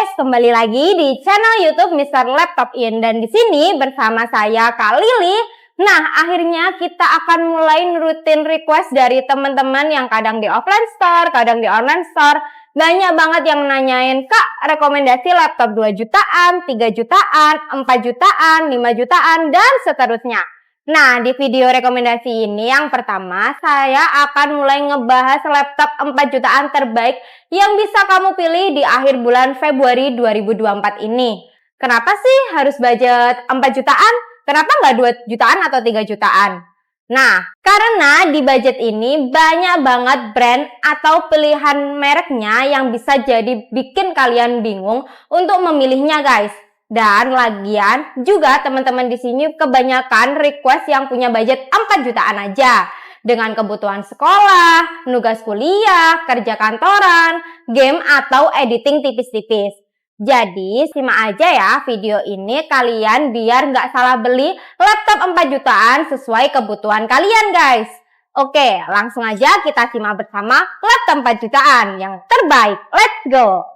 guys, kembali lagi di channel YouTube Mr. Laptop In, dan di sini bersama saya Kak Lili. Nah, akhirnya kita akan mulai rutin request dari teman-teman yang kadang di offline store, kadang di online store. Banyak banget yang nanyain, Kak, rekomendasi laptop 2 jutaan, 3 jutaan, 4 jutaan, 5 jutaan, dan seterusnya. Nah, di video rekomendasi ini yang pertama, saya akan mulai ngebahas laptop 4 jutaan terbaik yang bisa kamu pilih di akhir bulan Februari 2024 ini. Kenapa sih harus budget 4 jutaan? Kenapa nggak 2 jutaan atau 3 jutaan? Nah, karena di budget ini banyak banget brand atau pilihan mereknya yang bisa jadi bikin kalian bingung untuk memilihnya, guys. Dan lagian juga teman-teman di sini kebanyakan request yang punya budget 4 jutaan aja. Dengan kebutuhan sekolah, nugas kuliah, kerja kantoran, game atau editing tipis-tipis. Jadi simak aja ya video ini kalian biar nggak salah beli laptop 4 jutaan sesuai kebutuhan kalian, guys. Oke, langsung aja kita simak bersama laptop 4 jutaan yang terbaik. Let's go!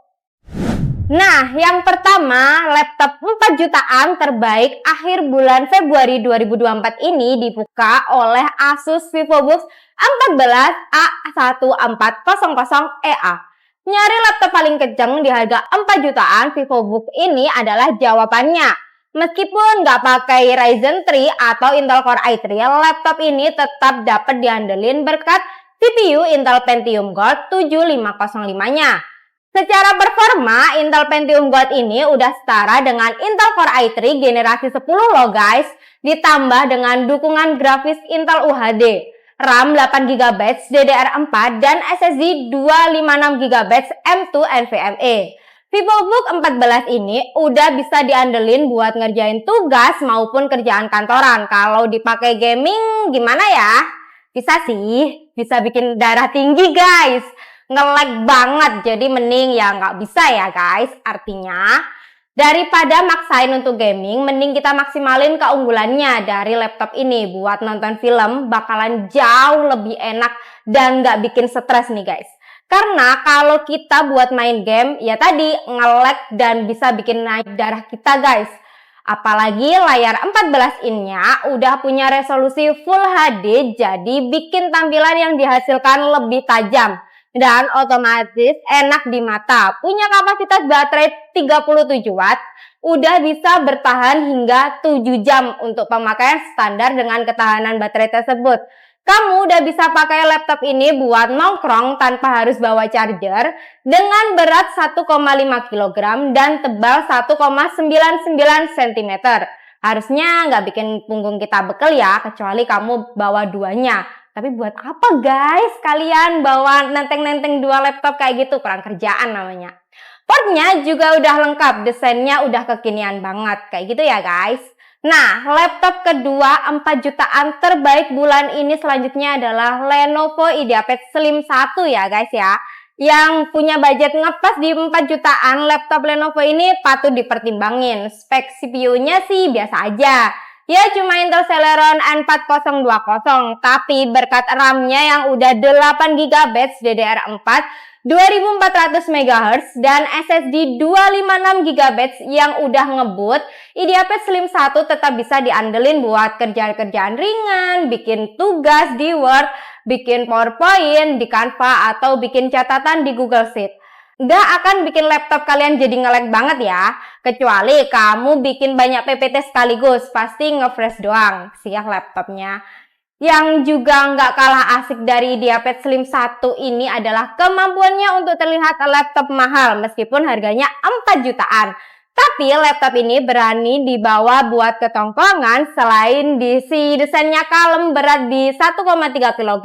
Nah, yang pertama, laptop 4 jutaan terbaik akhir bulan Februari 2024 ini dibuka oleh Asus VivoBook 14A1400EA. Nyari laptop paling kenceng di harga 4 jutaan, VivoBook ini adalah jawabannya. Meskipun nggak pakai Ryzen 3 atau Intel Core i3, laptop ini tetap dapat diandelin berkat CPU Intel Pentium Gold 7505-nya. Secara performa, Intel Pentium Gold ini udah setara dengan Intel Core i3 generasi 10 loh guys, ditambah dengan dukungan grafis Intel UHD, RAM 8GB DDR4 dan SSD 256GB M.2 NVMe. VivoBook 14 ini udah bisa diandelin buat ngerjain tugas maupun kerjaan kantoran. Kalau dipakai gaming gimana ya? Bisa sih, bisa bikin darah tinggi guys. Nge-lag banget, jadi mending ya nggak bisa ya guys. Artinya daripada maksain untuk gaming, mending kita maksimalin keunggulannya dari laptop ini. Buat nonton film bakalan jauh lebih enak dan nggak bikin stres nih guys. Karena kalau kita buat main game, ya tadi nge-lag dan bisa bikin naik darah kita guys. Apalagi layar 14 inch-nya udah punya resolusi Full HD, jadi bikin tampilan yang dihasilkan lebih tajam dan otomatis enak di mata. Punya kapasitas baterai 37 watt, udah bisa bertahan hingga 7 jam untuk pemakaian standar dengan ketahanan baterai tersebut. Kamu udah bisa pakai laptop ini buat nongkrong tanpa harus bawa charger dengan berat 1,5 kg dan tebal 1,99 cm. Harusnya nggak bikin punggung kita bekel ya, kecuali kamu bawa duanya. Tapi buat apa guys kalian bawa nenteng-nenteng 2 laptop kayak gitu? Kurang kerjaan namanya. Portnya juga udah lengkap, desainnya udah kekinian banget. Kayak gitu ya guys. Nah, laptop kedua 4 jutaan terbaik bulan ini selanjutnya adalah Lenovo IdeaPad Slim 1 ya guys ya. Yang punya budget ngepas di 4 jutaan, laptop Lenovo ini patut dipertimbangin. Spek CPU-nya sih biasa aja. Ya cuma Intel Celeron N4020, tapi berkat RAM-nya yang udah 8GB DDR4 2400 MHz dan SSD 256GB yang udah ngebut, IdeaPad Slim 1 tetap bisa diandelin buat kerjaan-kerjaan ringan, bikin tugas di Word, bikin PowerPoint di Canva, atau bikin catatan di Google Sheet. Nggak akan bikin laptop kalian jadi nge-lag banget ya. Kecuali kamu bikin banyak PPT sekaligus, pasti nge-fresh doang sih ya laptopnya. Yang juga nggak kalah asik dari IdeaPad Slim 1 ini adalah kemampuannya untuk terlihat laptop mahal meskipun harganya 4 jutaan. Tapi laptop ini berani dibawa buat ke tongkrongan. Selain desainnya kalem, berat di 1,3 kg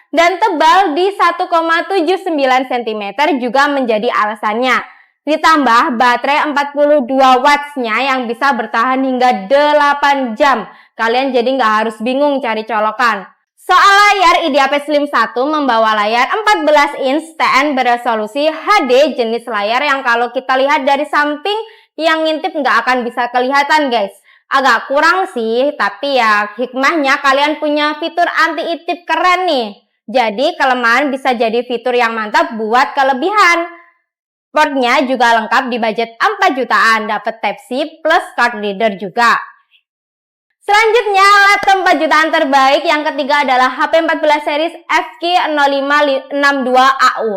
dan tebal di 1,79 cm juga menjadi alasannya. Ditambah baterai 42 watts-nya yang bisa bertahan hingga 8 jam. Kalian jadi nggak harus bingung cari colokan. Soal layar, IdeaPad Slim 1 membawa layar 14 inch TN beresolusi HD, jenis layar yang kalau kita lihat dari samping yang ngintip nggak akan bisa kelihatan guys. Agak kurang sih, tapi ya hikmahnya kalian punya fitur anti-intip keren nih. Jadi kelemahan bisa jadi fitur yang mantap buat kelebihan. Portnya juga lengkap di budget 4 jutaan, dapat Type-C plus card reader juga. Selanjutnya, laptop 4 jutaan terbaik yang ketiga adalah HP 14 series FQ0562AU.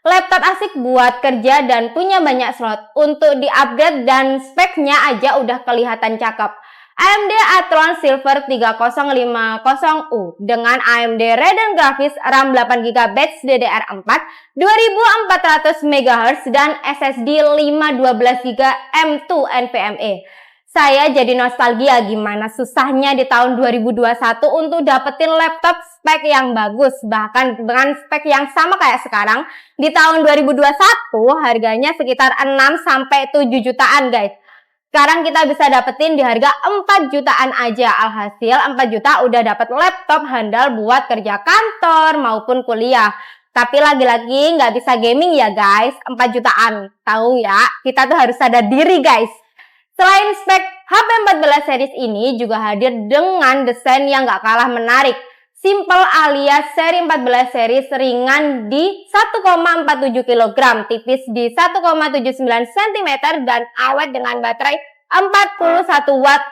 Laptop asik buat kerja dan punya banyak slot. Untuk di-upgrade dan speknya aja udah kelihatan cakep. AMD Athlon Silver 3050U dengan AMD Radeon Graphics RAM 8GB DDR4 2400 MHz dan SSD 512GB M2 NVMe. Saya jadi nostalgia gimana susahnya di tahun 2021 untuk dapetin laptop spek yang bagus. Bahkan dengan spek yang sama kayak sekarang, di tahun 2021 harganya sekitar 6-7 jutaan guys. Sekarang kita bisa dapetin di harga 4 jutaan aja. Alhasil 4 juta udah dapet laptop handal buat kerja kantor maupun kuliah. Tapi lagi-lagi nggak bisa gaming ya guys, 4 jutaan. Tahu ya, kita tuh harus sadar diri guys. Selain spek, HP 14 series ini juga hadir dengan desain yang gak kalah menarik. Simple alias seri 14 series ringan di 1,47 kg, tipis di 1,79 cm dan awet dengan baterai 41 watt.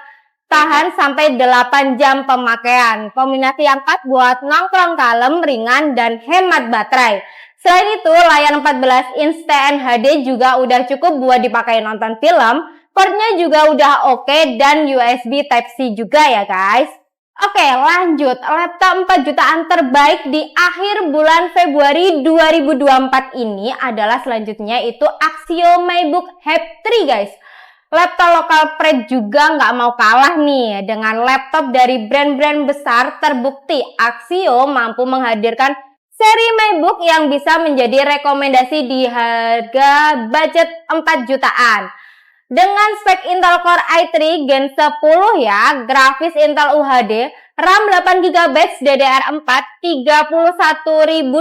Tahan sampai 8 jam pemakaian. Kombinasi yang pas buat nongkrong kalem, ringan, dan hemat baterai. Selain itu, layar 14 inch TNHD juga udah cukup buat dipakai nonton film. Portnya juga udah oke dan USB Type-C juga ya guys. Oke, lanjut. Laptop 4 jutaan terbaik di akhir bulan Februari 2024 ini adalah selanjutnya itu Axio MacBook Hype 3 guys. Laptop lokal Pred juga nggak mau kalah nih. Dengan laptop dari brand-brand besar, terbukti Axio mampu menghadirkan seri MacBook yang bisa menjadi rekomendasi di harga budget 4 jutaan. Dengan spek Intel Core i3 Gen 10 ya, grafis Intel UHD, RAM 8GB DDR4 31.200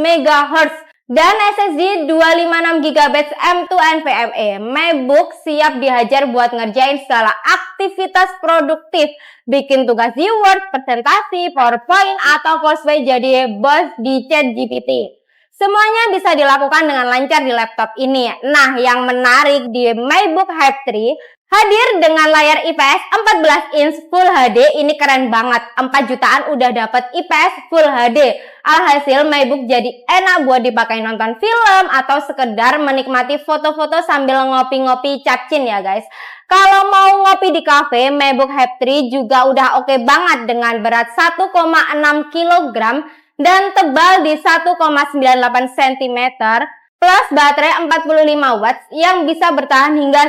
MHz dan SSD 256GB M2 NVMe. MacBook siap dihajar buat ngerjain segala aktivitas produktif, bikin tugas di Word, presentasi, PowerPoint, atau cosplay jadi bos di ChatGPT. Semuanya bisa dilakukan dengan lancar di laptop ini. Nah, yang menarik di MacBook Hype 3 hadir dengan layar IPS 14 inch Full HD. Ini keren banget. 4 jutaan udah dapat IPS Full HD. Alhasil MacBook jadi enak buat dipakai nonton film atau sekedar menikmati foto-foto sambil ngopi-ngopi capcin ya guys. Kalau mau ngopi di cafe, MacBook Hype 3 juga udah oke banget dengan berat 1,6 kg dan tebal di 1,98 cm plus baterai 45 watts yang bisa bertahan hingga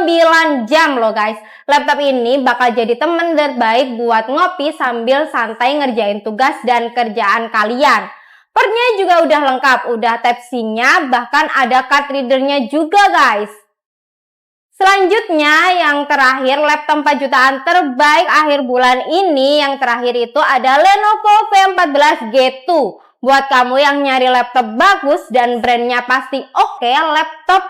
9 jam loh guys. Laptop ini bakal jadi temen terbaik buat ngopi sambil santai ngerjain tugas dan kerjaan kalian. Portnya juga udah lengkap, udah Type-C-nya, bahkan ada card reader-nya juga guys. Selanjutnya yang terakhir laptop 4 jutaan terbaik akhir bulan ini yang terakhir itu ada Lenovo V14 G2. Buat kamu yang nyari laptop bagus dan brandnya pasti oke, laptop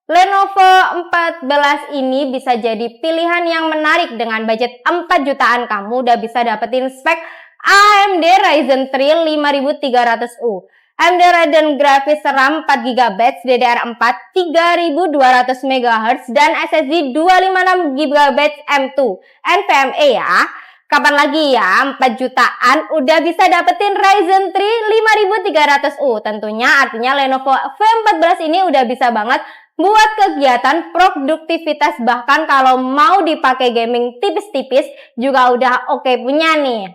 Lenovo 14 ini bisa jadi pilihan yang menarik dengan budget 4 jutaan. Kamu udah bisa dapetin spek AMD Ryzen 3 5300U. AMD Radeon Graphics RAM 4GB DDR4 3200 MHz dan SSD 256GB M2 NVMe ya. Kapan lagi ya 4 jutaan udah bisa dapetin Ryzen 3 5300U. Tentunya artinya Lenovo V14 ini udah bisa banget buat kegiatan produktivitas, bahkan kalau mau dipakai gaming tipis-tipis juga udah oke punya nih.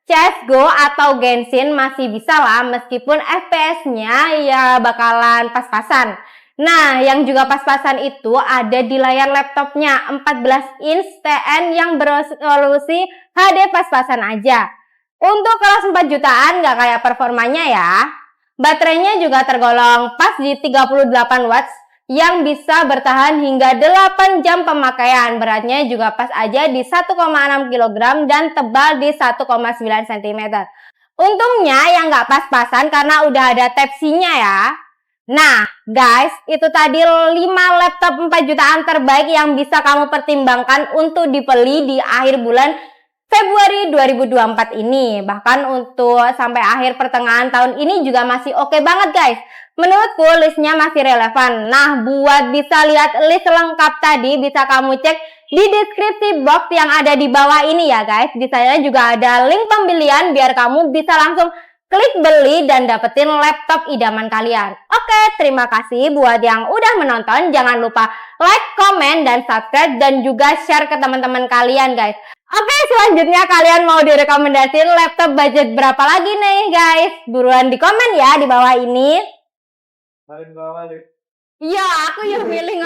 CSGO atau Genshin masih bisa lah meskipun FPS-nya ya bakalan pas-pasan. Nah, yang juga pas-pasan itu ada di layar laptopnya 14 inch TN yang beresolusi HD pas-pasan aja. Untuk kelas 4 jutaan nggak kayak performanya ya. Baterainya juga tergolong pas di 38 watts yang bisa bertahan hingga 8 jam pemakaian. Beratnya juga pas aja di 1,6 kg dan tebal di 1,9 cm. Untungnya yang nggak pas-pasan karena udah ada Type-C-nya ya. Nah guys, itu tadi 5 laptop 4 jutaan terbaik yang bisa kamu pertimbangkan untuk dibeli di akhir bulan Februari 2024 ini. Bahkan untuk sampai akhir pertengahan tahun ini juga masih oke banget guys. Menurutku listnya masih relevan. Nah, buat bisa lihat list lengkap tadi bisa kamu cek di deskripsi box yang ada di bawah ini ya guys. Di sana juga ada link pembelian biar kamu bisa langsung klik beli dan dapetin laptop idaman kalian. Oke, terima kasih buat yang udah menonton. Jangan lupa like, komen, dan subscribe dan juga share ke teman-teman kalian guys. Oke, selanjutnya kalian mau direkomendasiin laptop budget berapa lagi nih guys? Buruan di komen ya di bawah ini. Iya, aku yang milih.